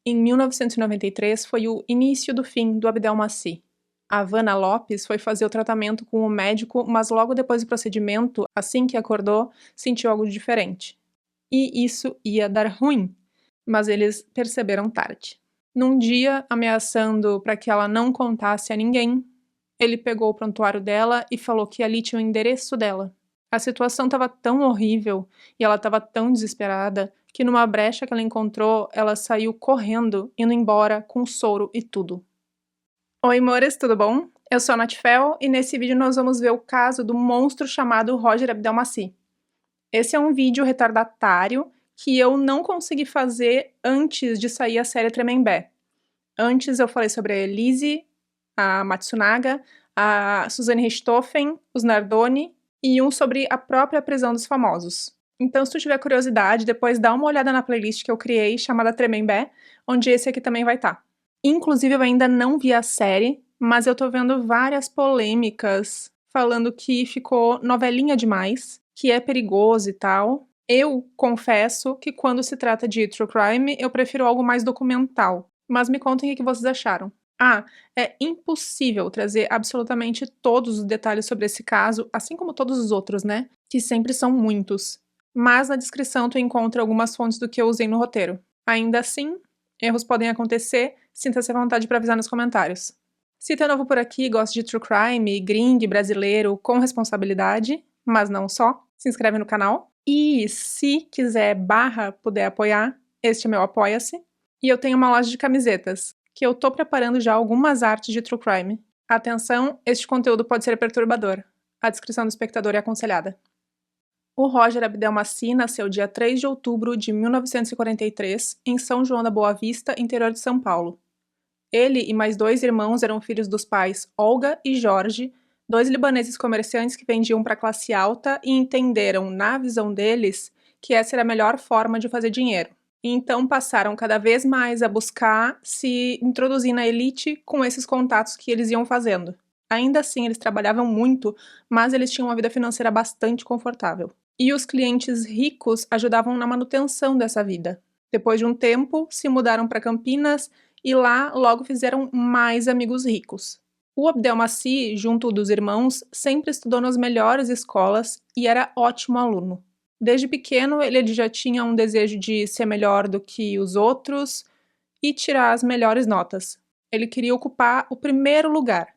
Em 1993 foi o início do fim do Abdelmaci. A Havana Lopes foi fazer o tratamento com o médico, mas logo depois do procedimento, assim que acordou, sentiu algo diferente. E isso ia dar ruim, mas eles perceberam tarde. Num dia, ameaçando para que ela não contasse a ninguém, ele pegou o prontuário dela e falou que ali tinha o endereço dela. A situação estava tão horrível e ela estava tão desesperada que numa brecha que ela encontrou, ela saiu correndo, indo embora com soro e tudo. Oi, amores, tudo bom? Eu sou a Nath Fel e nesse vídeo nós vamos ver o caso do monstro chamado Roger Abdelmaci. Esse é um vídeo retardatário que eu não consegui fazer antes de sair a série Tremembé. Antes eu falei sobre a Elise, a Matsunaga, a Suzane Richthofen, os Nardoni e um sobre a própria prisão dos famosos. Então, se tu tiver curiosidade, depois dá uma olhada na playlist que eu criei chamada Tremembé, onde esse aqui também vai estar. Inclusive, eu ainda não vi a série, mas eu tô vendo várias polêmicas falando que ficou novelinha demais, que é perigoso e tal. Eu confesso que quando se trata de true crime, eu prefiro algo mais documental. Mas me contem o que vocês acharam. Ah, é impossível trazer absolutamente todos os detalhes sobre esse caso, assim como todos os outros, né? Que sempre são muitos. Mas na descrição tu encontra algumas fontes do que eu usei no roteiro. Ainda assim, erros podem acontecer, sinta-se à vontade para avisar nos comentários. Se tu é novo por aqui e gosta de true crime, gringo, brasileiro, com responsabilidade, mas não só, se inscreve no canal. E se quiser puder apoiar, este é meu Apoia-se. E eu tenho uma loja de camisetas, que eu tô preparando já algumas artes de true crime. Atenção, este conteúdo pode ser perturbador. A descrição do espectador é aconselhada. O Roger Abdelmaci nasceu dia 3 de outubro de 1943, em São João da Boa Vista, interior de São Paulo. Ele e mais 2 irmãos eram filhos dos pais Olga e Jorge, 2 libaneses comerciantes que vendiam para a classe alta e entenderam, na visão deles, que essa era a melhor forma de fazer dinheiro. E então passaram cada vez mais a buscar se introduzir na elite com esses contatos que eles iam fazendo. Ainda assim, eles trabalhavam muito, mas eles tinham uma vida financeira bastante confortável. E os clientes ricos ajudavam na manutenção dessa vida. Depois de um tempo, se mudaram para Campinas e lá logo fizeram mais amigos ricos. O Abdelmaci, junto dos irmãos, sempre estudou nas melhores escolas e era ótimo aluno. Desde pequeno, ele já tinha um desejo de ser melhor do que os outros e tirar as melhores notas. Ele queria ocupar o primeiro lugar.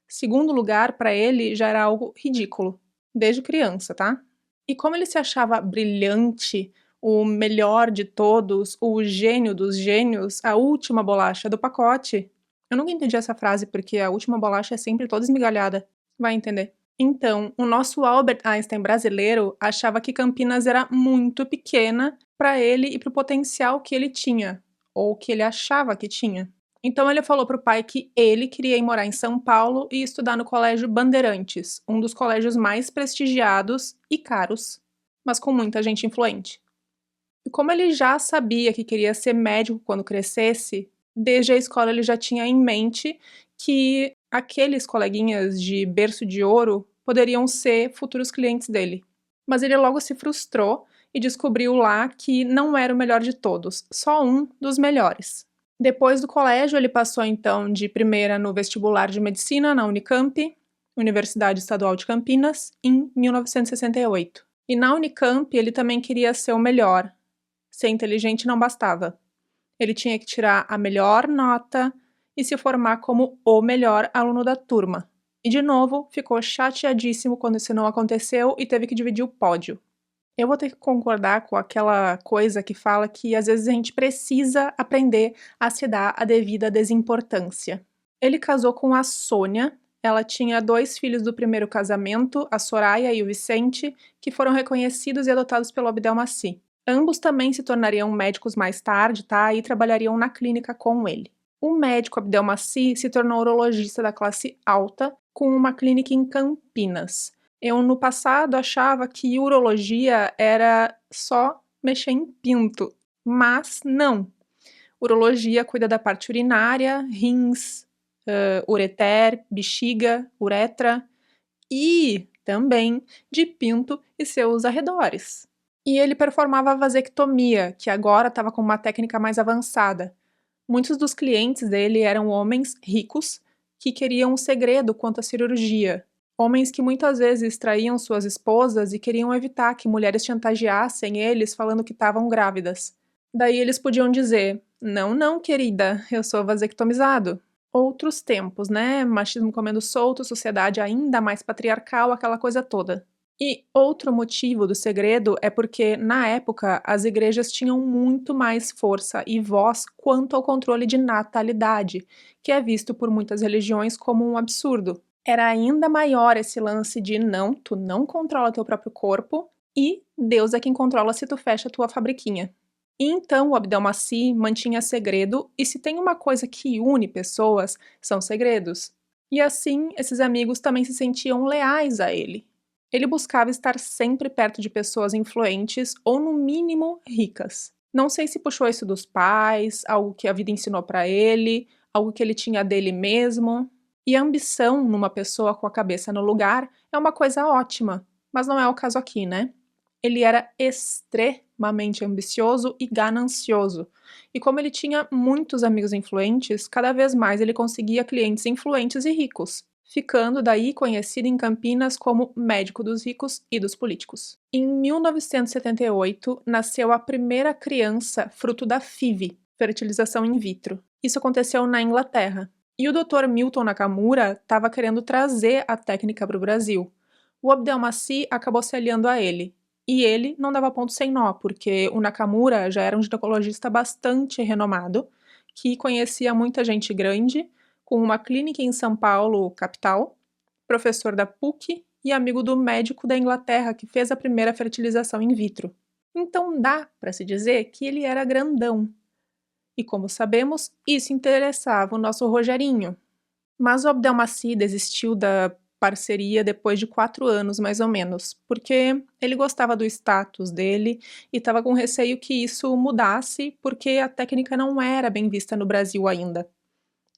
Segundo lugar, para ele, já era algo ridículo, desde criança, tá? E como ele se achava brilhante, o melhor de todos, o gênio dos gênios, a última bolacha do pacote. Eu nunca entendi essa frase porque a última bolacha é sempre toda esmigalhada. Vai entender. Então, o nosso Albert Einstein brasileiro achava que Campinas era muito pequena para ele e para o potencial que ele tinha, ou que ele achava que tinha. Então ele falou para o pai que ele queria ir morar em São Paulo e estudar no Colégio Bandeirantes, um dos colégios mais prestigiados e caros, mas com muita gente influente. E como ele já sabia que queria ser médico quando crescesse, desde a escola ele já tinha em mente que aqueles coleguinhas de berço de ouro poderiam ser futuros clientes dele. Mas ele logo se frustrou e descobriu lá que não era o melhor de todos, só um dos melhores. Depois do colégio, ele passou então de primeira no vestibular de medicina na Unicamp, Universidade Estadual de Campinas, em 1968. E na Unicamp ele também queria ser o melhor. Ser inteligente não bastava. Ele tinha que tirar a melhor nota e se formar como o melhor aluno da turma. E de novo, ficou chateadíssimo quando isso não aconteceu e teve que dividir o pódio. Eu vou ter que concordar com aquela coisa que fala que às vezes a gente precisa aprender a se dar a devida desimportância. Ele casou com a Sônia, ela tinha 2 filhos do primeiro casamento, a Soraya e o Vicente, que foram reconhecidos e adotados pelo Abdelmaci. Ambos também se tornariam médicos mais tarde, tá? E trabalhariam na clínica com ele. O médico Abdelmaci se tornou urologista da classe alta, com uma clínica em Campinas. Eu, no passado, achava que urologia era só mexer em pinto, mas não. Urologia cuida da parte urinária, rins, ureter, bexiga, uretra e também de pinto e seus arredores. E ele performava a vasectomia, que agora estava com uma técnica mais avançada. Muitos dos clientes dele eram homens ricos que queriam um segredo quanto à cirurgia. Homens que muitas vezes traíam suas esposas e queriam evitar que mulheres chantageassem eles falando que estavam grávidas. Daí eles podiam dizer: não, não, querida, eu sou vasectomizado. Outros tempos, né? Machismo comendo solto, sociedade ainda mais patriarcal, aquela coisa toda. E outro motivo do segredo é porque, na época, as igrejas tinham muito mais força e voz quanto ao controle de natalidade, que é visto por muitas religiões como um absurdo. Era ainda maior esse lance de não, tu não controla teu próprio corpo e Deus é quem controla se tu fecha tua fabriquinha. E então o Abdelmaci mantinha segredo, e se tem uma coisa que une pessoas, são segredos. E assim, esses amigos também se sentiam leais a ele. Ele buscava estar sempre perto de pessoas influentes ou, no mínimo, ricas. Não sei se puxou isso dos pais, algo que a vida ensinou para ele, algo que ele tinha dele mesmo. E a ambição numa pessoa com a cabeça no lugar é uma coisa ótima, mas não é o caso aqui, né? Ele era extremamente ambicioso e ganancioso. E como ele tinha muitos amigos influentes, cada vez mais ele conseguia clientes influentes e ricos, ficando daí conhecido em Campinas como médico dos ricos e dos políticos. Em 1978, nasceu a primeira criança fruto da FIV, fertilização in vitro. Isso aconteceu na Inglaterra. E o Dr. Milton Nakamura estava querendo trazer a técnica para o Brasil. O Abdelmaci acabou se aliando a ele. E ele não dava ponto sem nó, porque o Nakamura já era um ginecologista bastante renomado, que conhecia muita gente grande, com uma clínica em São Paulo, capital, professor da PUC e amigo do médico da Inglaterra que fez a primeira fertilização in vitro. Então dá para se dizer que ele era grandão. E como sabemos, isso interessava o nosso Rogerinho. Mas o Abdelmaci desistiu da parceria depois de 4 anos, mais ou menos, porque ele gostava do status dele e estava com receio que isso mudasse, porque a técnica não era bem vista no Brasil ainda.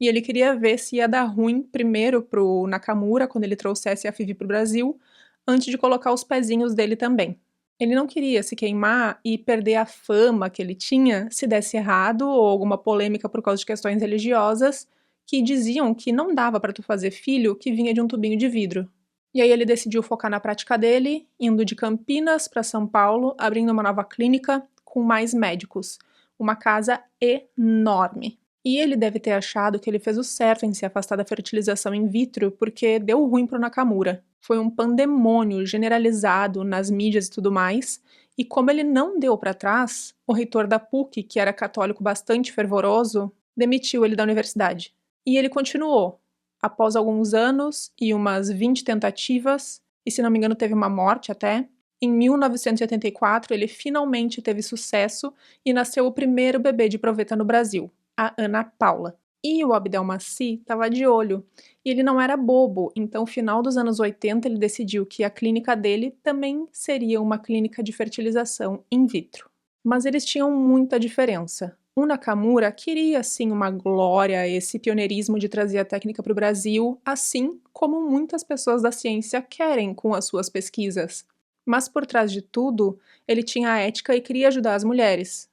E ele queria ver se ia dar ruim primeiro pro Nakamura, quando ele trouxesse a FIV para o Brasil, antes de colocar os pezinhos dele também. Ele não queria se queimar e perder a fama que ele tinha se desse errado ou alguma polêmica por causa de questões religiosas, que diziam que não dava para tu fazer filho que vinha de um tubinho de vidro. E aí ele decidiu focar na prática dele, indo de Campinas para São Paulo, abrindo uma nova clínica com mais médicos. Uma casa enorme. E ele deve ter achado que ele fez o certo em se afastar da fertilização in vitro porque deu ruim pro Nakamura. Foi um pandemônio generalizado nas mídias e tudo mais, e como ele não deu para trás, o reitor da PUC, que era católico bastante fervoroso, demitiu ele da universidade. E ele continuou. Após alguns anos e umas 20 tentativas, e se não me engano teve uma morte até, em 1984 ele finalmente teve sucesso e nasceu o primeiro bebê de proveta no Brasil, a Ana Paula. E o Abdelmaci estava de olho, e ele não era bobo, então no final dos anos 80 ele decidiu que a clínica dele também seria uma clínica de fertilização in vitro. Mas eles tinham muita diferença. O Nakamura queria sim uma glória, esse pioneirismo de trazer a técnica para o Brasil, assim como muitas pessoas da ciência querem com as suas pesquisas. Mas por trás de tudo, ele tinha a ética e queria ajudar as mulheres.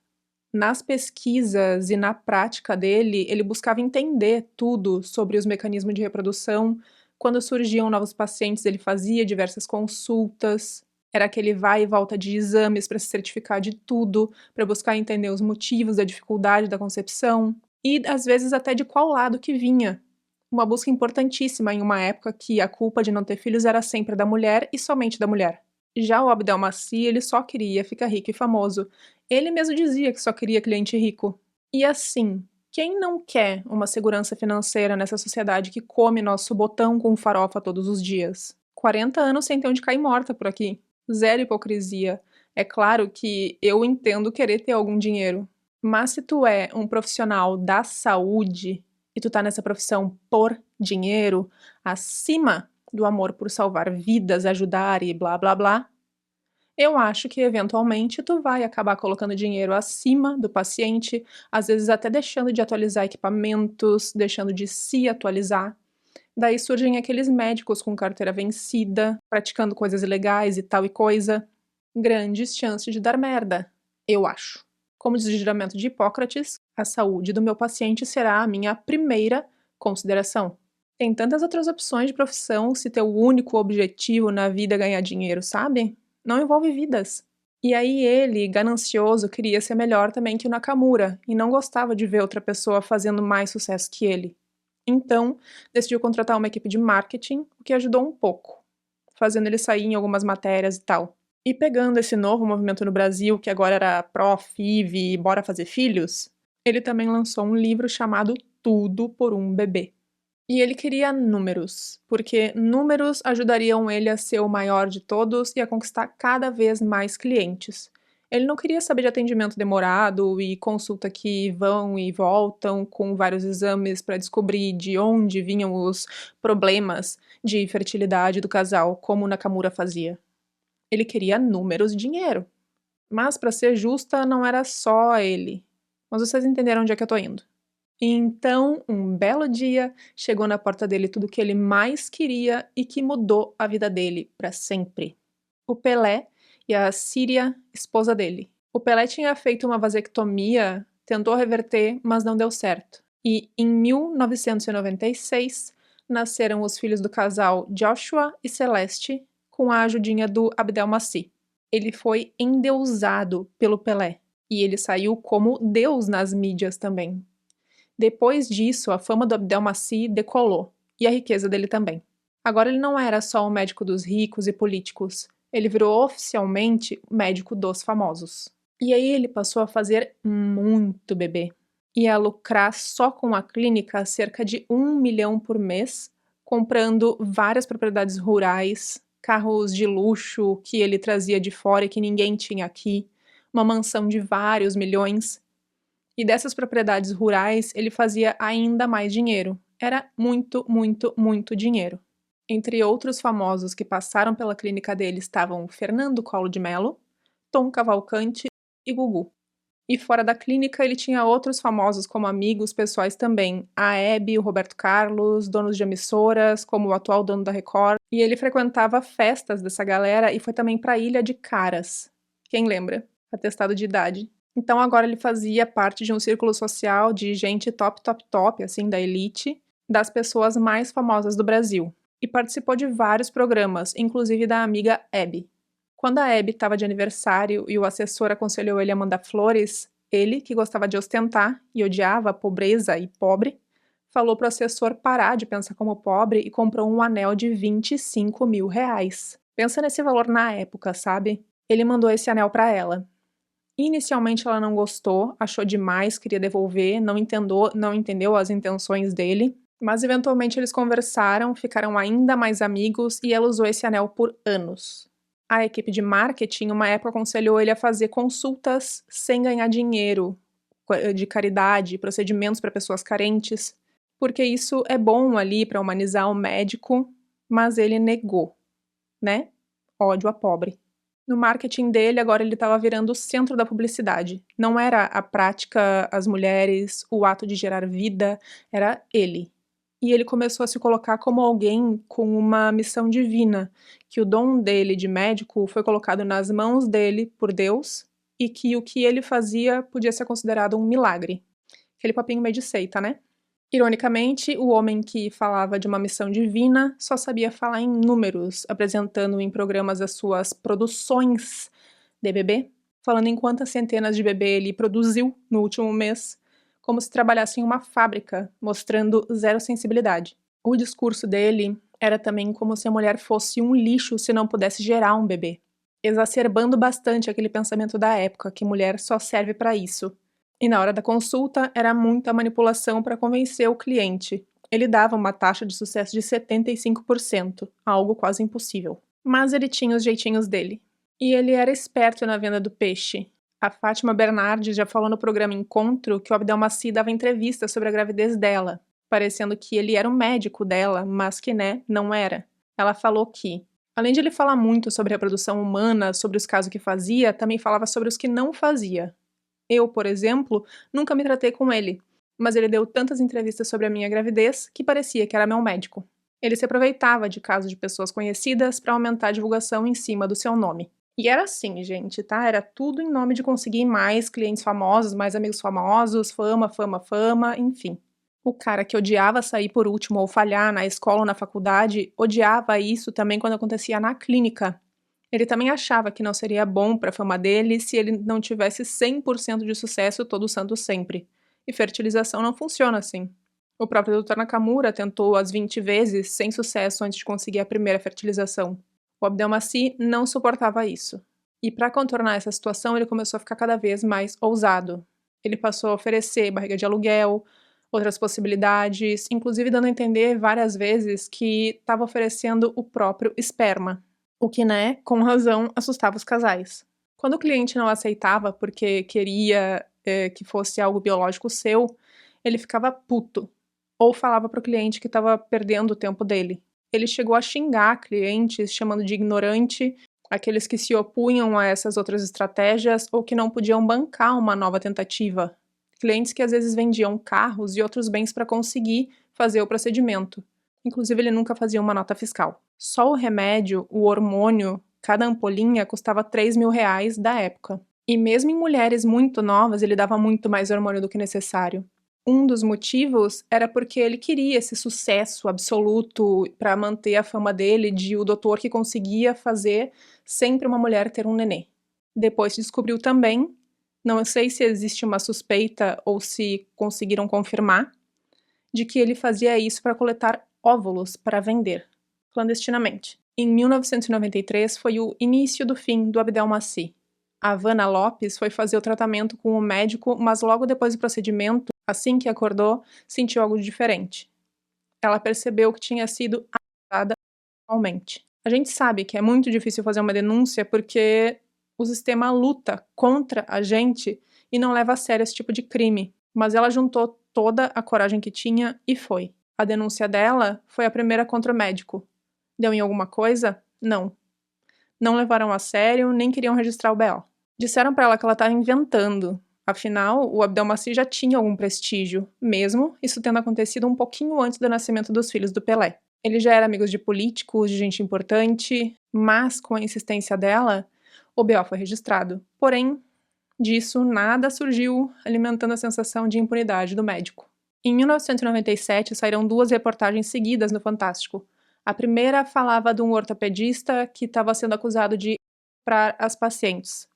Nas pesquisas e na prática dele, ele buscava entender tudo sobre os mecanismos de reprodução. Quando surgiam novos pacientes, ele fazia diversas consultas. Era aquele vai e volta de exames para se certificar de tudo, para buscar entender os motivos da dificuldade da concepção e, às vezes, até de qual lado que vinha. Uma busca importantíssima em uma época que a culpa de não ter filhos era sempre da mulher e somente da mulher. Já o Abdelmaci, ele só queria ficar rico e famoso. Ele mesmo dizia que só queria cliente rico. E assim, quem não quer uma segurança financeira nessa sociedade que come nosso botão com farofa todos os dias? 40 anos sem ter onde cair morta por aqui. Zero hipocrisia. É claro que eu entendo querer ter algum dinheiro. Mas se tu é um profissional da saúde e tu tá nessa profissão por dinheiro, acima do amor por salvar vidas, ajudar e blá blá blá, eu acho que eventualmente tu vai acabar colocando dinheiro acima do paciente, às vezes até deixando de atualizar equipamentos, deixando de se atualizar. Daí surgem aqueles médicos com carteira vencida, praticando coisas ilegais e tal e coisa. Grandes chances de dar merda, eu acho. Como diz o juramento de Hipócrates, a saúde do meu paciente será a minha primeira consideração. Tem tantas outras opções de profissão se teu único objetivo na vida é ganhar dinheiro, sabe? Não envolve vidas. E aí ele, ganancioso, queria ser melhor também que o Nakamura e não gostava de ver outra pessoa fazendo mais sucesso que ele. Então, decidiu contratar uma equipe de marketing, o que ajudou um pouco, fazendo ele sair em algumas matérias e tal. E pegando esse novo movimento no Brasil, que agora era pró-FIV e bora fazer filhos, ele também lançou um livro chamado Tudo por um Bebê. E ele queria números, porque números ajudariam ele a ser o maior de todos e a conquistar cada vez mais clientes. Ele não queria saber de atendimento demorado e consulta que vão e voltam com vários exames para descobrir de onde vinham os problemas de fertilidade do casal, como o Nakamura fazia. Ele queria números e dinheiro. Mas, para ser justa, não era só ele. Mas vocês entenderam onde é que eu tô indo. Então, um belo dia, chegou na porta dele tudo o que ele mais queria e que mudou a vida dele para sempre. O Pelé e a Síria, esposa dele. O Pelé tinha feito uma vasectomia, tentou reverter, mas não deu certo. E em 1996, nasceram os filhos do casal Joshua e Celeste, com a ajudinha do Abdelmaci. Ele foi endeusado pelo Pelé, e ele saiu como Deus nas mídias também. Depois disso, a fama do Abdelmaci decolou, e a riqueza dele também. Agora ele não era só o médico dos ricos e políticos, ele virou oficialmente o médico dos famosos. E aí ele passou a fazer muito bebê. Ia lucrar só com a clínica cerca de 1 milhão por mês, comprando várias propriedades rurais, carros de luxo que ele trazia de fora e que ninguém tinha aqui, uma mansão de vários milhões. E dessas propriedades rurais ele fazia ainda mais dinheiro. Era muito, muito, muito dinheiro. Entre outros famosos que passaram pela clínica dele estavam Fernando Collor de Mello, Tom Cavalcante e Gugu. E fora da clínica ele tinha outros famosos como amigos pessoais também, a Hebe, o Roberto Carlos, donos de emissoras, como o atual dono da Record. E ele frequentava festas dessa galera e foi também para a Ilha de Caras. Quem lembra? Atestado de idade. Então agora ele fazia parte de um círculo social de gente top, top, top, assim, da elite, das pessoas mais famosas do Brasil. E participou de vários programas, inclusive da amiga Hebe. Quando a Hebe estava de aniversário e o assessor aconselhou ele a mandar flores, ele, que gostava de ostentar e odiava a pobreza e pobre, falou pro assessor parar de pensar como pobre e comprou um anel de 25 mil reais. Pensa nesse valor na época, sabe? Ele mandou esse anel para ela. Inicialmente ela não gostou, achou demais, queria devolver, não entendeu as intenções dele, mas eventualmente eles conversaram, ficaram ainda mais amigos e ela usou esse anel por anos. A equipe de marketing, uma época, aconselhou ele a fazer consultas sem ganhar dinheiro, de caridade, procedimentos para pessoas carentes, porque isso é bom ali para humanizar o médico, mas ele negou, né? Ódio a pobre. No marketing dele, agora ele estava virando o centro da publicidade. Não era a prática, as mulheres, o ato de gerar vida, era ele. E ele começou a se colocar como alguém com uma missão divina, que o dom dele de médico foi colocado nas mãos dele por Deus e que o que ele fazia podia ser considerado um milagre. Aquele papinho meio de seita, né? Ironicamente, o homem que falava de uma missão divina só sabia falar em números, apresentando em programas as suas produções de bebê, falando em quantas centenas de bebê ele produziu no último mês, como se trabalhasse em uma fábrica, mostrando zero sensibilidade. O discurso dele era também como se a mulher fosse um lixo se não pudesse gerar um bebê, exacerbando bastante aquele pensamento da época que mulher só serve para isso. E na hora da consulta, era muita manipulação para convencer o cliente. Ele dava uma taxa de sucesso de 75%, algo quase impossível. Mas ele tinha os jeitinhos dele. E ele era esperto na venda do peixe. A Fátima Bernardes já falou no programa Encontro que o Abdelmaci dava entrevista sobre a gravidez dela, parecendo que ele era o médico dela, mas que, não era. Ela falou que, além de ele falar muito sobre a reprodução humana, sobre os casos que fazia, também falava sobre os que não fazia. Eu, por exemplo, nunca me tratei com ele, mas ele deu tantas entrevistas sobre a minha gravidez que parecia que era meu médico. Ele se aproveitava de casos de pessoas conhecidas para aumentar a divulgação em cima do seu nome. E era assim, gente, tá? Era tudo em nome de conseguir mais clientes famosos, mais amigos famosos, fama, fama, fama, enfim. O cara que odiava sair por último ou falhar na escola ou na faculdade, odiava isso também quando acontecia na clínica. Ele também achava que não seria bom para a fama dele se ele não tivesse 100% de sucesso todo santo sempre. E fertilização não funciona assim. O próprio Dr. Nakamura tentou as 20 vezes sem sucesso antes de conseguir a primeira fertilização. O Abdelmaci não suportava isso. E para contornar essa situação, ele começou a ficar cada vez mais ousado. Ele passou a oferecer barriga de aluguel, outras possibilidades, inclusive dando a entender várias vezes que estava oferecendo o próprio esperma, o que, né, com razão, assustava os casais. Quando o cliente não aceitava porque queria que fosse algo biológico seu, ele ficava puto, ou falava para o cliente que estava perdendo o tempo dele. Ele chegou a xingar clientes, chamando de ignorante, aqueles que se opunham a essas outras estratégias ou que não podiam bancar uma nova tentativa. Clientes que às vezes vendiam carros e outros bens para conseguir fazer o procedimento. Inclusive, ele nunca fazia uma nota fiscal. Só o remédio, o hormônio, cada ampolinha custava R$ 3.000 da época. E mesmo em mulheres muito novas, ele dava muito mais hormônio do que necessário. Um dos motivos era porque ele queria esse sucesso absoluto para manter a fama dele de o doutor que conseguia fazer sempre uma mulher ter um nenê. Depois se descobriu também, não sei se existe uma suspeita ou se conseguiram confirmar, de que ele fazia isso para coletar óvulos para vender, clandestinamente. Em 1993 foi o início do fim do Abdelmaci. A Havana Lopes foi fazer o tratamento com o médico, mas logo depois do procedimento, assim que acordou, sentiu algo diferente. Ela percebeu que tinha sido abusada sexualmente. A gente sabe que é muito difícil fazer uma denúncia porque o sistema luta contra a gente e não leva a sério esse tipo de crime. Mas ela juntou toda a coragem que tinha e foi. A denúncia dela foi a primeira contra o médico. Deu em alguma coisa? Não. Não levaram a sério, nem queriam registrar o BO. Disseram para ela que ela estava inventando. Afinal, o Abdelmaci já tinha algum prestígio, mesmo isso tendo acontecido um pouquinho antes do nascimento dos filhos do Pelé. Ele já era amigo de políticos, de gente importante, mas com a insistência dela, o BO foi registrado. Porém, disso nada surgiu, alimentando a sensação de impunidade do médico. Em 1997, saíram 2 reportagens seguidas no Fantástico. A primeira falava de um ortopedista que estava sendo acusado de estuprar as pacientes.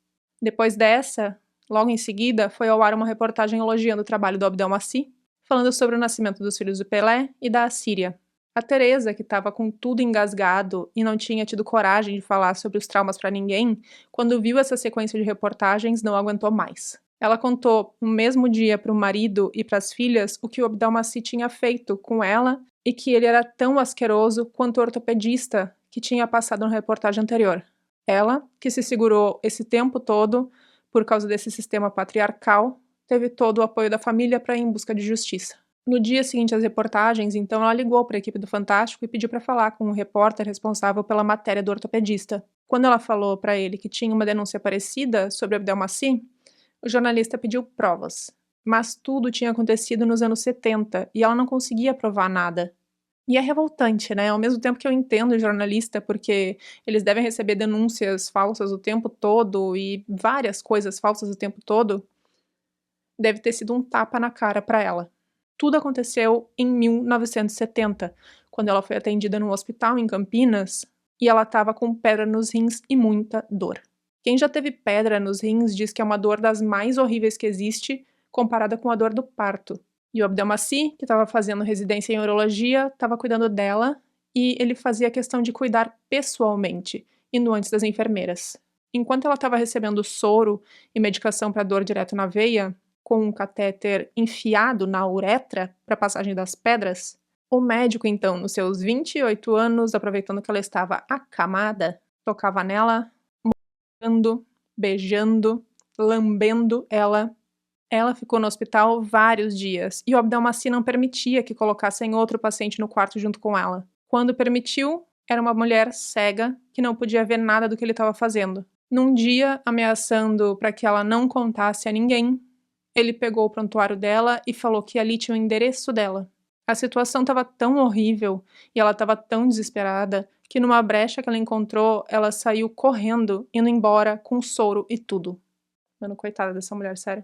Depois dessa, logo em seguida, foi ao ar uma reportagem elogiando o trabalho do Abdelmaci, falando sobre o nascimento dos filhos do Pelé e da Assíria. A Teresa, que estava com tudo engasgado e não tinha tido coragem de falar sobre os traumas para ninguém, quando viu essa sequência de reportagens, não aguentou mais. Ela contou no mesmo dia para o marido e para as filhas o que o Abdelmaci tinha feito com ela e que ele era tão asqueroso quanto o ortopedista que tinha passado na reportagem anterior. Ela, que se segurou esse tempo todo por causa desse sistema patriarcal, teve todo o apoio da família para ir em busca de justiça. No dia seguinte às reportagens, então, ela ligou para a equipe do Fantástico e pediu para falar com o repórter responsável pela matéria do ortopedista. Quando ela falou para ele que tinha uma denúncia parecida sobre Abdelmaci, o jornalista pediu provas. Mas tudo tinha acontecido nos anos 70 e ela não conseguia provar nada. E é revoltante, né? Ao mesmo tempo que eu entendo o jornalista, porque eles devem receber denúncias falsas o tempo todo e várias coisas falsas o tempo todo, deve ter sido um tapa na cara para ela. Tudo aconteceu em 1970, quando ela foi atendida num hospital em Campinas e ela estava com pedra nos rins e muita dor. Quem já teve pedra nos rins diz que é uma dor das mais horríveis que existe, comparada com a dor do parto. E o Abdelmaci, que estava fazendo residência em urologia, estava cuidando dela e ele fazia questão de cuidar pessoalmente, indo antes das enfermeiras. Enquanto ela estava recebendo soro e medicação para dor direto na veia, com um catéter enfiado na uretra para passagem das pedras, o médico, então, nos seus 28 anos, aproveitando que ela estava acamada, tocava nela, mordendo, beijando, lambendo ela. Ela ficou no hospital vários dias e o Abdelmaci não permitia que colocassem outro paciente no quarto junto com ela. Quando permitiu, era uma mulher cega que não podia ver nada do que ele estava fazendo. Num dia, ameaçando para que ela não contasse a ninguém, ele pegou o prontuário dela e falou que ali tinha o endereço dela. A situação estava tão horrível e ela estava tão desesperada que numa brecha que ela encontrou, ela saiu correndo, indo embora com soro e tudo. Mano, coitada dessa mulher, sério.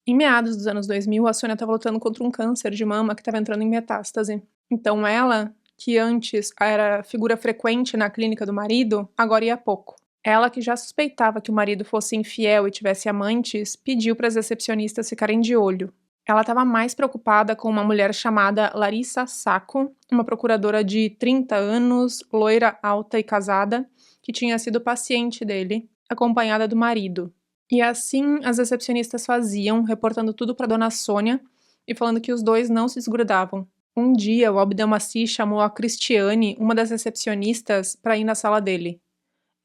Em meados dos anos 2000, a Sônia estava lutando contra um câncer de mama que estava entrando em metástase. Então ela, que antes era figura frequente na clínica do marido, agora ia pouco. Ela, que já suspeitava que o marido fosse infiel e tivesse amantes, pediu para as recepcionistas ficarem de olho. Ela estava mais preocupada com uma mulher chamada Larissa Sacco, uma procuradora de 30 anos, loira, alta e casada, que tinha sido paciente dele, acompanhada do marido. E assim as recepcionistas faziam, reportando tudo para Dona Sônia e falando que os dois não se desgrudavam. Um dia, o Abdelmaci chamou a Cristiane, uma das recepcionistas, para ir na sala dele.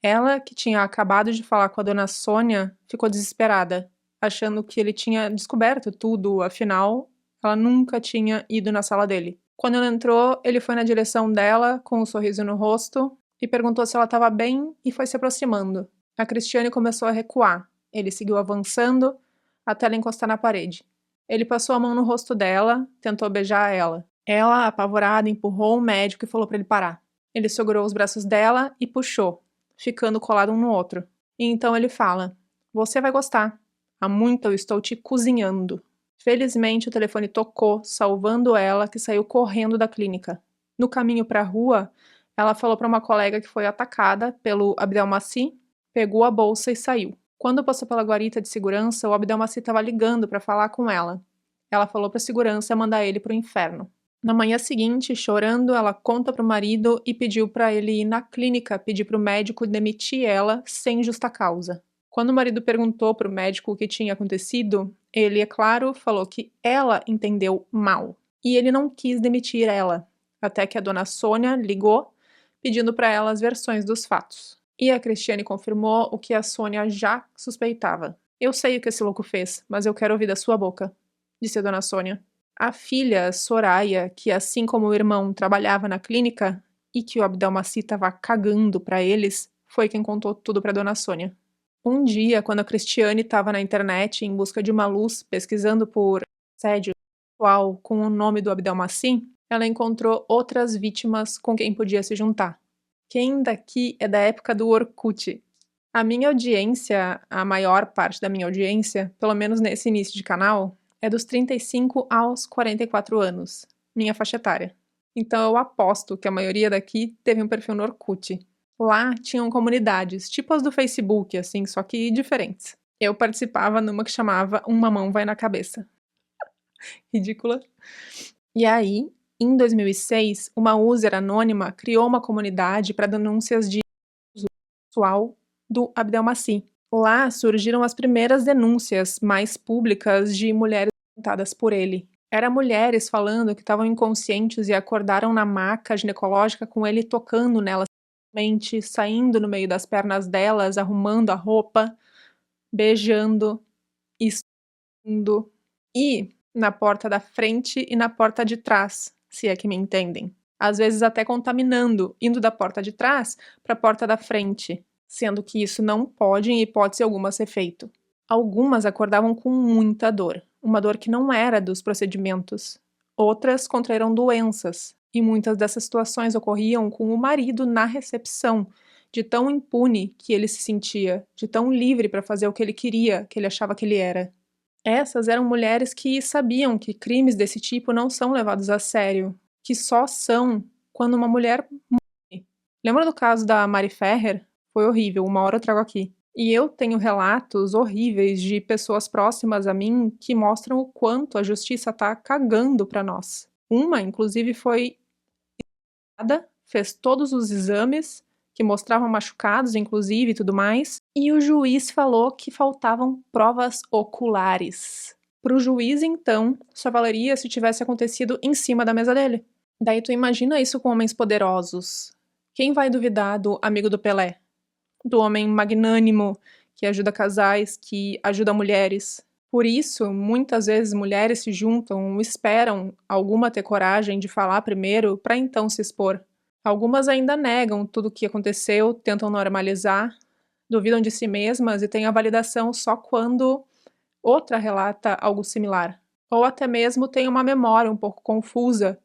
Ela, que tinha acabado de falar com a Dona Sônia, ficou desesperada, achando que ele tinha descoberto tudo, afinal, ela nunca tinha ido na sala dele. Quando ela entrou, ele foi na direção dela, com um sorriso no rosto, e perguntou se ela estava bem e foi se aproximando. A Cristiane começou a recuar. Ele seguiu avançando até ela encostar na parede. Ele passou a mão no rosto dela, tentou beijar ela. Ela, apavorada, empurrou o médico e falou para ele parar. Ele segurou os braços dela e puxou, ficando colado um no outro. E então ele fala: "Você vai gostar. Há muito eu estou te cozinhando." Felizmente o telefone tocou, salvando ela, que saiu correndo da clínica. No caminho para a rua, ela falou para uma colega que foi atacada pelo Abdelmaci, pegou a bolsa e saiu. Quando passou pela guarita de segurança, o Abdelmaci estava ligando para falar com ela. Ela falou para a segurança mandar ele para o inferno. Na manhã seguinte, chorando, ela conta para o marido e pediu para ele ir na clínica pedir para o médico demitir ela sem justa causa. Quando o marido perguntou para o médico o que tinha acontecido, ele, é claro, falou que ela entendeu mal. E ele não quis demitir ela, até que a dona Sônia ligou, pedindo para ela as versões dos fatos. E a Cristiane confirmou o que a Sônia já suspeitava. "Eu sei o que esse louco fez, mas eu quero ouvir da sua boca", disse a dona Sônia. A filha, Soraya, que assim como o irmão trabalhava na clínica e que o Abdelmaci estava cagando para eles, foi quem contou tudo para dona Sônia. Um dia, quando a Cristiane estava na internet em busca de uma luz, pesquisando por assédio sexual com o nome do Abdelmaci, ela encontrou outras vítimas com quem podia se juntar. Quem daqui é da época do Orkut? A minha audiência, a maior parte da minha audiência, pelo menos nesse início de canal, é dos 35 aos 44 anos, minha faixa etária. Então eu aposto que a maioria daqui teve um perfil no Orkut. Lá tinham comunidades, tipo as do Facebook, assim, só que diferentes. Eu participava numa que chamava "Uma mão vai na cabeça." Ridícula. E aí, em 2006, uma user anônima criou uma comunidade para denúncias de abuso sexual do Abdelmaci. Lá surgiram as primeiras denúncias mais públicas de mulheres violentadas por ele. Eram mulheres falando que estavam inconscientes e acordaram na maca ginecológica com ele tocando nelas, saindo no meio das pernas delas, arrumando a roupa, beijando, estuprando. E na porta da frente e na porta de trás, se é que me entendem. Às vezes até contaminando, indo da porta de trás para a porta da frente, sendo que isso não pode, em hipótese alguma, ser feito. Algumas acordavam com muita dor, uma dor que não era dos procedimentos. Outras contraíram doenças, e muitas dessas situações ocorriam com o marido na recepção, de tão impune que ele se sentia, de tão livre para fazer o que ele queria, que ele achava que ele era. Essas eram mulheres que sabiam que crimes desse tipo não são levados a sério, que só são quando uma mulher morre. Lembra do caso da Mari Ferrer? Foi horrível, uma hora eu trago aqui. E eu tenho relatos horríveis de pessoas próximas a mim que mostram o quanto a justiça tá cagando pra nós. Uma, inclusive, foi internada, fez todos os exames, que mostravam machucados, inclusive, e tudo mais, e o juiz falou que faltavam provas oculares. Para o juiz, então, só valeria se tivesse acontecido em cima da mesa dele. Daí tu imagina isso com homens poderosos. Quem vai duvidar do amigo do Pelé? Do homem magnânimo, que ajuda casais, que ajuda mulheres. Por isso, muitas vezes mulheres se juntam, esperam alguma ter coragem de falar primeiro para então se expor. Algumas ainda negam tudo o que aconteceu, tentam normalizar, duvidam de si mesmas e têm a validação só quando outra relata algo similar. Ou até mesmo têm uma memória um pouco confusa,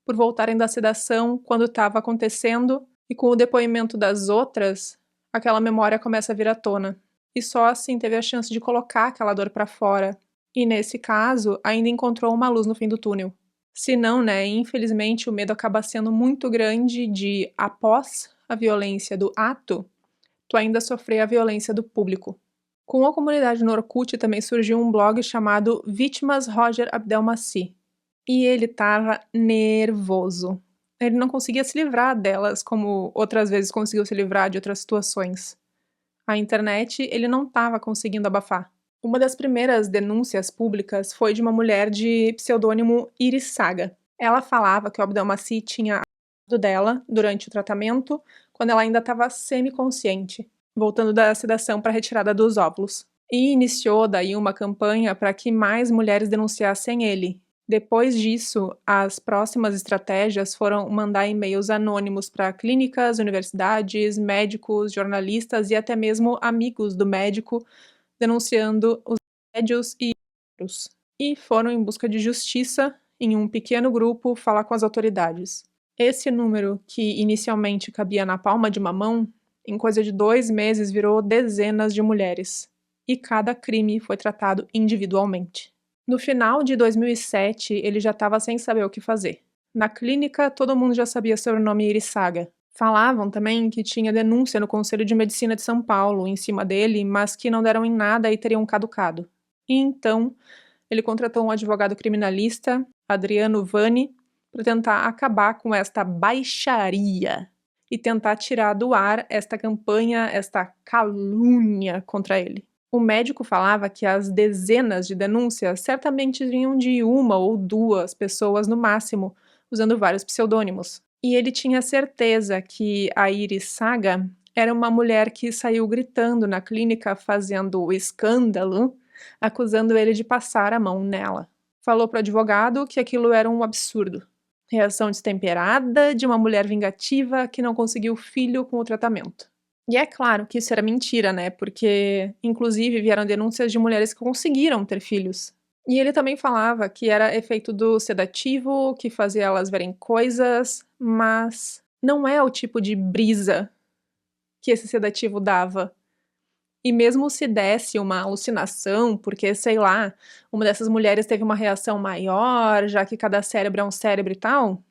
por voltarem da sedação quando estava acontecendo, e com o depoimento das outras, aquela memória começa a vir à tona. E só assim teve a chance de colocar aquela dor para fora. E nesse caso, ainda encontrou uma luz no fim do túnel. Se não, né, infelizmente o medo acaba sendo muito grande de, após a violência do ato, tu ainda sofrer a violência do público. Com a comunidade no Orkut também surgiu um blog chamado Vítimas Roger Abdelmaci. E ele estava nervoso. Ele não conseguia se livrar delas como outras vezes conseguiu se livrar de outras situações. A internet ele não estava conseguindo abafar. Uma das primeiras denúncias públicas foi de uma mulher de pseudônimo Iris Saga. Ela falava que o Abdelmaci tinha abusado dela durante o tratamento, quando ela ainda estava semi-consciente, voltando da sedação para a retirada dos óvulos. E iniciou daí uma campanha para que mais mulheres denunciassem ele. Depois disso, as próximas estratégias foram mandar e-mails anônimos para clínicas, universidades, médicos, jornalistas e até mesmo amigos do médico, denunciando os assédios e estupros. E foram em busca de justiça, em um pequeno grupo, falar com as autoridades. Esse número, que inicialmente cabia na palma de uma mão, em coisa de 2 meses virou dezenas de mulheres. E cada crime foi tratado individualmente. No final de 2007, ele já estava sem saber o que fazer. Na clínica, todo mundo já sabia sobre o nome Iris Saga. Falavam também que tinha denúncia no Conselho de Medicina de São Paulo em cima dele, mas que não deram em nada e teriam caducado. E então, ele contratou um advogado criminalista, Adriano Vani, para tentar acabar com esta baixaria e tentar tirar do ar esta campanha, esta calúnia contra ele. O médico falava que as dezenas de denúncias certamente vinham de 1 ou 2 pessoas no máximo, usando vários pseudônimos. E ele tinha certeza que a Iris Saga era uma mulher que saiu gritando na clínica, fazendo escândalo, acusando ele de passar a mão nela. Falou para o advogado que aquilo era um absurdo. Reação destemperada de uma mulher vingativa que não conseguiu filho com o tratamento. E é claro que isso era mentira, né? Porque, inclusive, vieram denúncias de mulheres que conseguiram ter filhos. E ele também falava que era efeito do sedativo, que fazia elas verem coisas, mas não é o tipo de brisa que esse sedativo dava. E mesmo se desse uma alucinação, porque, sei lá, uma dessas mulheres teve uma reação maior, já que cada cérebro é um cérebro e tal,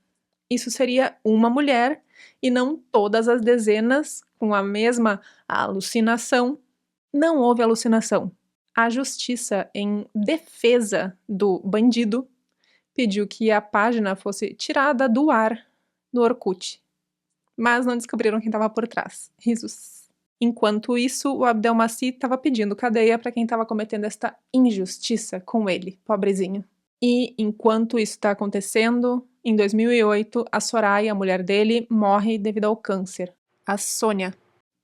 isso seria uma mulher e não todas as dezenas com a mesma alucinação. Não houve alucinação. A justiça, em defesa do bandido, pediu que a página fosse tirada do ar no Orkut. Mas não descobriram quem estava por trás. Risos. Enquanto isso, o Abdelmaci estava pedindo cadeia para quem estava cometendo esta injustiça com ele, pobrezinho. E enquanto isso está acontecendo, em 2008, a Soraya, a mulher dele, morre devido ao câncer. A Sônia.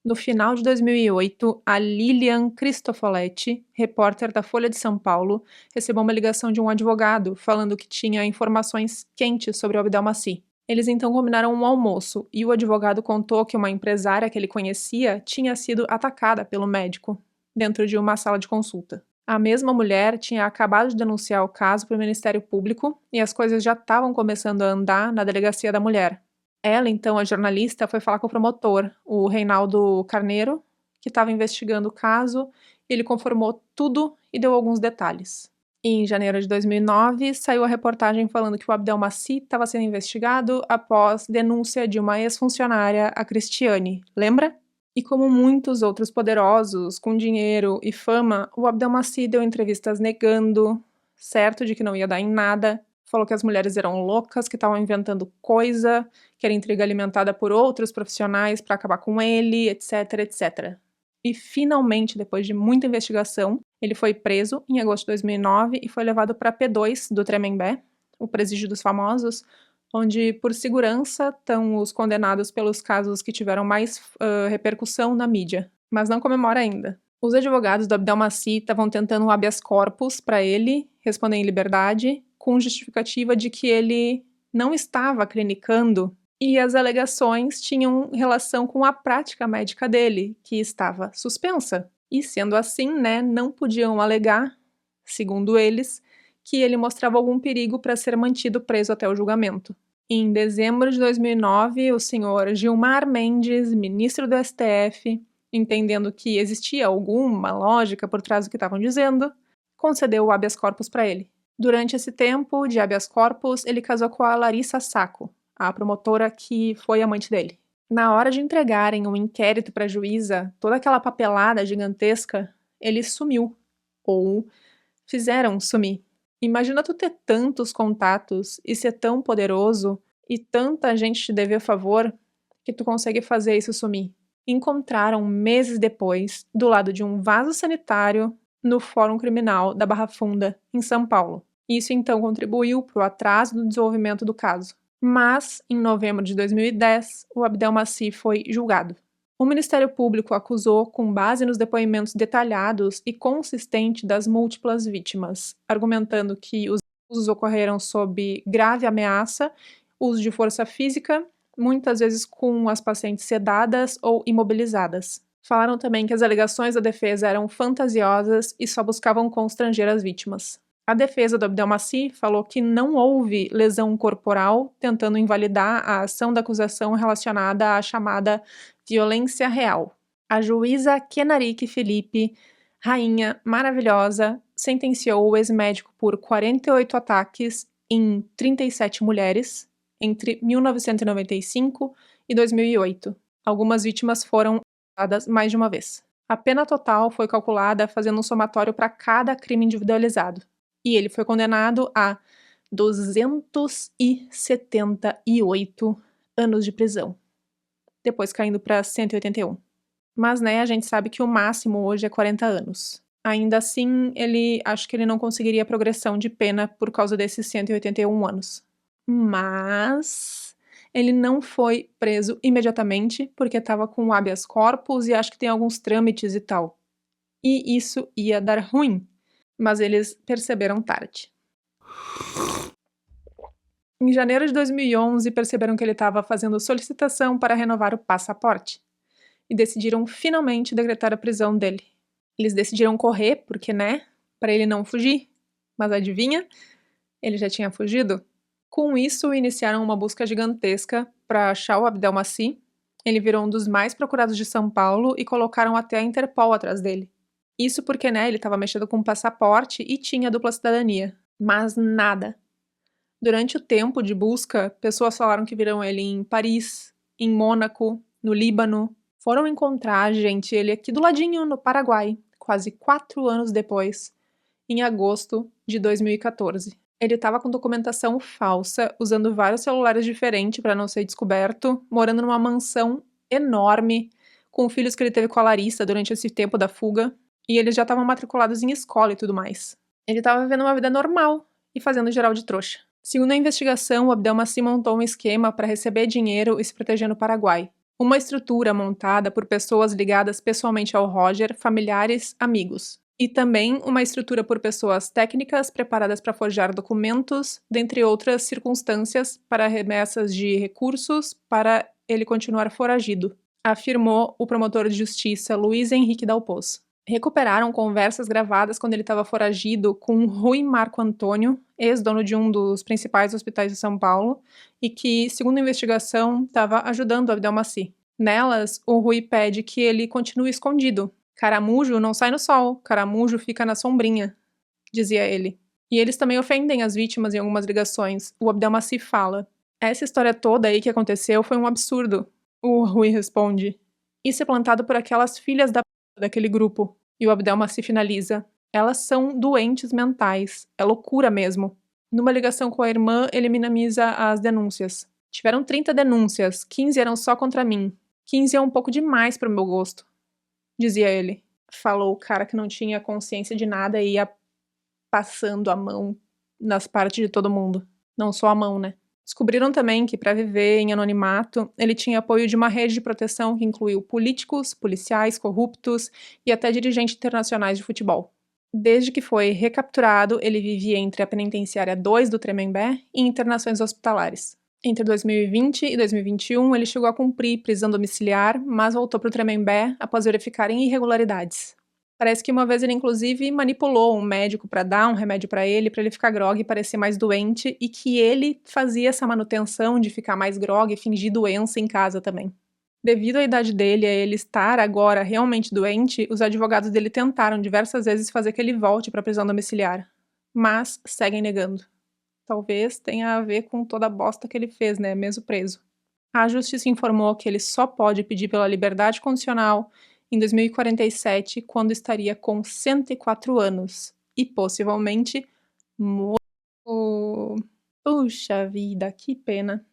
No final de 2008, a Lilian Cristofoletti, repórter da Folha de São Paulo, recebeu uma ligação de um advogado falando que tinha informações quentes sobre o Abdelmaci. Eles então combinaram um almoço e o advogado contou que uma empresária que ele conhecia tinha sido atacada pelo médico dentro de uma sala de consulta. A mesma mulher tinha acabado de denunciar o caso para o Ministério Público e as coisas já estavam começando a andar na delegacia da mulher. Ela, então, a jornalista, foi falar com o promotor, o Reinaldo Carneiro, que estava investigando o caso. Ele conformou tudo e deu alguns detalhes. E em janeiro de 2009, saiu a reportagem falando que o Abdelmaci estava sendo investigado após denúncia de uma ex-funcionária, a Cristiane. Lembra? E como muitos outros poderosos, com dinheiro e fama, o Abdelmaci deu entrevistas negando, certo de que não ia dar em nada. Falou que as mulheres eram loucas, que estavam inventando coisa, que era intriga alimentada por outros profissionais para acabar com ele, etc, etc. E finalmente, depois de muita investigação, ele foi preso em agosto de 2009 e foi levado para P2 do Tremembé, o presídio dos famosos, onde, por segurança, estão os condenados pelos casos que tiveram mais repercussão na mídia, mas não comemora ainda. Os advogados do Abdelmaci estavam tentando um habeas corpus para ele responder em liberdade, com justificativa de que ele não estava clinicando e as alegações tinham relação com a prática médica dele, que estava suspensa. E sendo assim, né, não podiam alegar, segundo eles, que ele mostrava algum perigo para ser mantido preso até o julgamento. Em dezembro de 2009, o senhor Gilmar Mendes, ministro do STF, entendendo que existia alguma lógica por trás do que estavam dizendo, concedeu o habeas corpus para ele. Durante esse tempo de habeas corpus, ele casou com a Larissa Sacco, a promotora que foi amante dele. Na hora de entregarem um inquérito para a juíza, toda aquela papelada gigantesca, ele sumiu. Ou fizeram sumir. Imagina tu ter tantos contatos e ser tão poderoso e tanta gente te dever favor que tu consegue fazer isso sumir. Encontraram meses depois, do lado de um vaso sanitário, no Fórum Criminal da Barra Funda, em São Paulo. Isso então contribuiu para o atraso no desenvolvimento do caso. Mas, em novembro de 2010, o Abdelmaci foi julgado. O Ministério Público acusou com base nos depoimentos detalhados e consistentes das múltiplas vítimas, argumentando que os abusos ocorreram sob grave ameaça, uso de força física, muitas vezes com as pacientes sedadas ou imobilizadas. Falaram também que as alegações da defesa eram fantasiosas e só buscavam constranger as vítimas. A defesa do Abdelmaci falou que não houve lesão corporal, tentando invalidar a ação da acusação relacionada à chamada violência real. A juíza Kenarique Felipe, rainha maravilhosa, sentenciou o ex-médico por 48 ataques em 37 mulheres entre 1995 e 2008. Algumas vítimas foram acusadas mais de uma vez. A pena total foi calculada fazendo um somatório para cada crime individualizado. E ele foi condenado a 278 anos de prisão, depois caindo para 181. Mas, a gente sabe que o máximo hoje é 40 anos. Ainda assim, acho que ele não conseguiria progressão de pena por causa desses 181 anos. Mas ele não foi preso imediatamente, porque estava com habeas corpus e acho que tem alguns trâmites e tal. E isso ia dar ruim. Mas eles perceberam tarde. Em janeiro de 2011, perceberam que ele estava fazendo solicitação para renovar o passaporte e decidiram finalmente decretar a prisão dele. Eles decidiram correr, porque, para ele não fugir. Mas adivinha? Ele já tinha fugido. Com isso, iniciaram uma busca gigantesca para achar o Abdelmaci. Ele virou um dos mais procurados de São Paulo e colocaram até a Interpol atrás dele. Isso porque, ele estava mexendo com o passaporte e tinha dupla cidadania. Mas nada. Durante o tempo de busca, pessoas falaram que viram ele em Paris, em Mônaco, no Líbano. Foram encontrar, ele aqui do ladinho, no Paraguai, quase 4 anos depois, em agosto de 2014. Ele estava com documentação falsa, usando vários celulares diferentes para não ser descoberto, morando numa mansão enorme, com filhos que ele teve com a Larissa durante esse tempo da fuga. E eles já estavam matriculados em escola e tudo mais. Ele estava vivendo uma vida normal e fazendo geral de trouxa. Segundo a investigação, o Abdelmaci montou um esquema para receber dinheiro e se proteger no Paraguai. Uma estrutura montada por pessoas ligadas pessoalmente ao Roger, familiares, amigos. E também uma estrutura por pessoas técnicas preparadas para forjar documentos, dentre outras circunstâncias, para remessas de recursos para ele continuar foragido, afirmou o promotor de justiça Luiz Henrique Dalpoz. Recuperaram conversas gravadas quando ele estava foragido com Rui Marco Antônio, ex-dono de um dos principais hospitais de São Paulo, e que, segundo a investigação, estava ajudando o Abdelmaci. Nelas, o Rui pede que ele continue escondido. Caramujo não sai no sol, caramujo fica na sombrinha, dizia ele. E eles também ofendem as vítimas em algumas ligações. O Abdelmaci fala: "Essa história toda aí que aconteceu foi um absurdo." O Rui responde: "Isso é plantado por aquelas filhas daquele grupo." E o Abdelmaci finaliza: "Elas são doentes mentais, é loucura mesmo." Numa ligação com a irmã, ele minimiza as denúncias. "Tiveram 30 denúncias, 15 eram só contra mim. 15 é um pouco demais para o meu gosto", dizia ele. Falou o cara que não tinha consciência de nada e ia passando a mão nas partes de todo mundo. Não só a mão, Descobriram também que, para viver em anonimato, ele tinha apoio de uma rede de proteção que incluiu políticos, policiais, corruptos e até dirigentes internacionais de futebol. Desde que foi recapturado, ele vivia entre a Penitenciária 2 do Tremembé e internações hospitalares. Entre 2020 e 2021, ele chegou a cumprir prisão domiciliar, mas voltou para o Tremembé após verificarem irregularidades. Parece que uma vez ele inclusive manipulou um médico para dar um remédio para ele ficar grogue e parecer mais doente, e que ele fazia essa manutenção de ficar mais grogue e fingir doença em casa também. Devido à idade dele e a ele estar agora realmente doente, os advogados dele tentaram diversas vezes fazer que ele volte para a prisão domiciliar, mas seguem negando. Talvez tenha a ver com toda a bosta que ele fez, né, mesmo preso. A justiça informou que ele só pode pedir pela liberdade condicional em 2047, quando estaria com 104 anos e possivelmente morto. Puxa vida, que pena.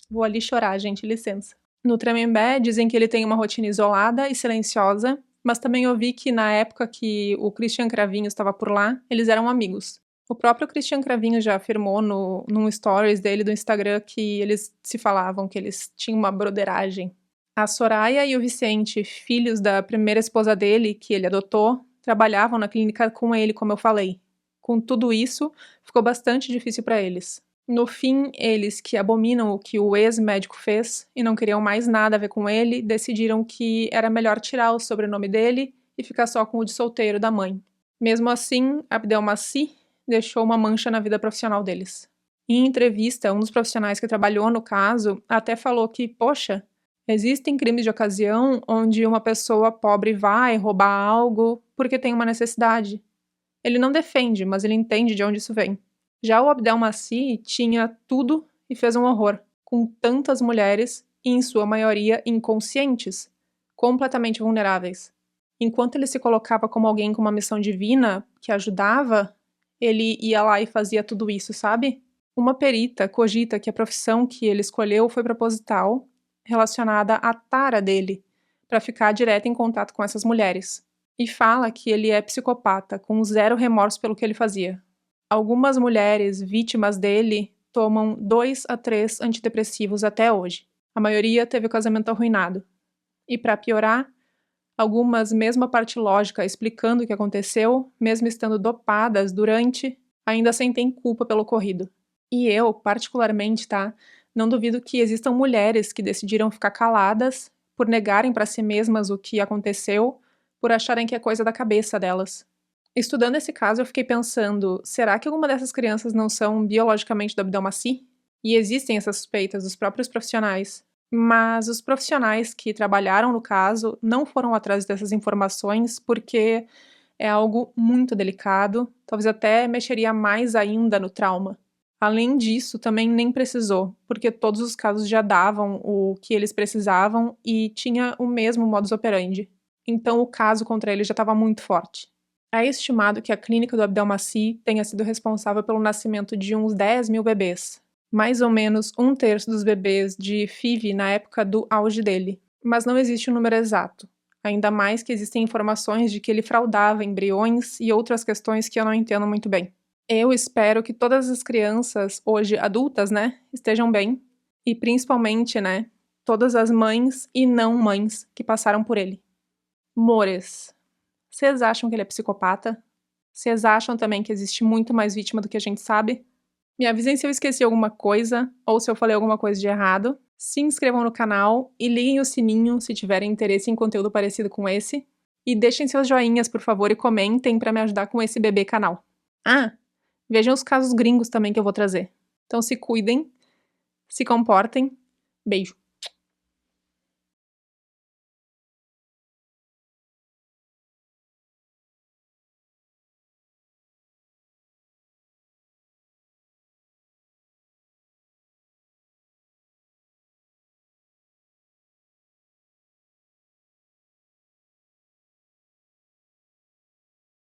Vou ali chorar, gente, licença. No Tremembé, dizem que ele tem uma rotina isolada e silenciosa, mas também ouvi que na época que o Christian Cravinho estava por lá, eles eram amigos. O próprio Christian Cravinho já afirmou num stories dele do Instagram que eles se falavam, que eles tinham uma broderagem. A Soraya e o Vicente, filhos da primeira esposa dele, que ele adotou, trabalhavam na clínica com ele, como eu falei. Com tudo isso, ficou bastante difícil para eles. No fim, eles, que abominam o que o ex-médico fez e não queriam mais nada a ver com ele, decidiram que era melhor tirar o sobrenome dele e ficar só com o de solteiro da mãe. Mesmo assim, Abdelmaci deixou uma mancha na vida profissional deles. Em entrevista, um dos profissionais que trabalhou no caso até falou que, poxa, existem crimes de ocasião onde uma pessoa pobre vai roubar algo porque tem uma necessidade. Ele não defende, mas ele entende de onde isso vem. Já o Abdelmaci tinha tudo e fez um horror, com tantas mulheres e, em sua maioria, inconscientes, completamente vulneráveis. Enquanto ele se colocava como alguém com uma missão divina que ajudava, ele ia lá e fazia tudo isso, sabe? Uma perita cogita que a profissão que ele escolheu foi proposital, relacionada à tara dele, para ficar direto em contato com essas mulheres. E fala que ele é psicopata, com zero remorso pelo que ele fazia. Algumas mulheres vítimas dele tomam 2 a 3 antidepressivos até hoje. A maioria teve o casamento arruinado. E para piorar, algumas, mesmo a parte lógica explicando o que aconteceu, mesmo estando dopadas durante, ainda sentem culpa pelo ocorrido. E eu, particularmente, tá? Não duvido que existam mulheres que decidiram ficar caladas por negarem para si mesmas o que aconteceu, por acharem que é coisa da cabeça delas. Estudando esse caso, eu fiquei pensando, será que alguma dessas crianças não são biologicamente do Abdelmaci? E existem essas suspeitas dos próprios profissionais. Mas os profissionais que trabalharam no caso não foram atrás dessas informações porque é algo muito delicado, talvez até mexeria mais ainda no trauma. Além disso, também nem precisou, porque todos os casos já davam o que eles precisavam e tinha o mesmo modus operandi. Então o caso contra ele já estava muito forte. É estimado que a clínica do Abdelmaci tenha sido responsável pelo nascimento de uns 10 mil bebês. Mais ou menos 1/3 dos bebês de FIV na época do auge dele. Mas não existe um número exato. Ainda mais que existem informações de que ele fraudava embriões e outras questões que eu não entendo muito bem. Eu espero que todas as crianças, hoje adultas, né, estejam bem. E principalmente, né, todas as mães e não mães que passaram por ele. Mores. Vocês acham que ele é psicopata? Vocês acham também que existe muito mais vítima do que a gente sabe? Me avisem se eu esqueci alguma coisa ou se eu falei alguma coisa de errado. Se inscrevam no canal e liguem o sininho se tiverem interesse em conteúdo parecido com esse. E deixem seus joinhas, por favor, e comentem para me ajudar com esse bebê canal. Ah, vejam os casos gringos também que eu vou trazer. Então se cuidem, se comportem. Beijo.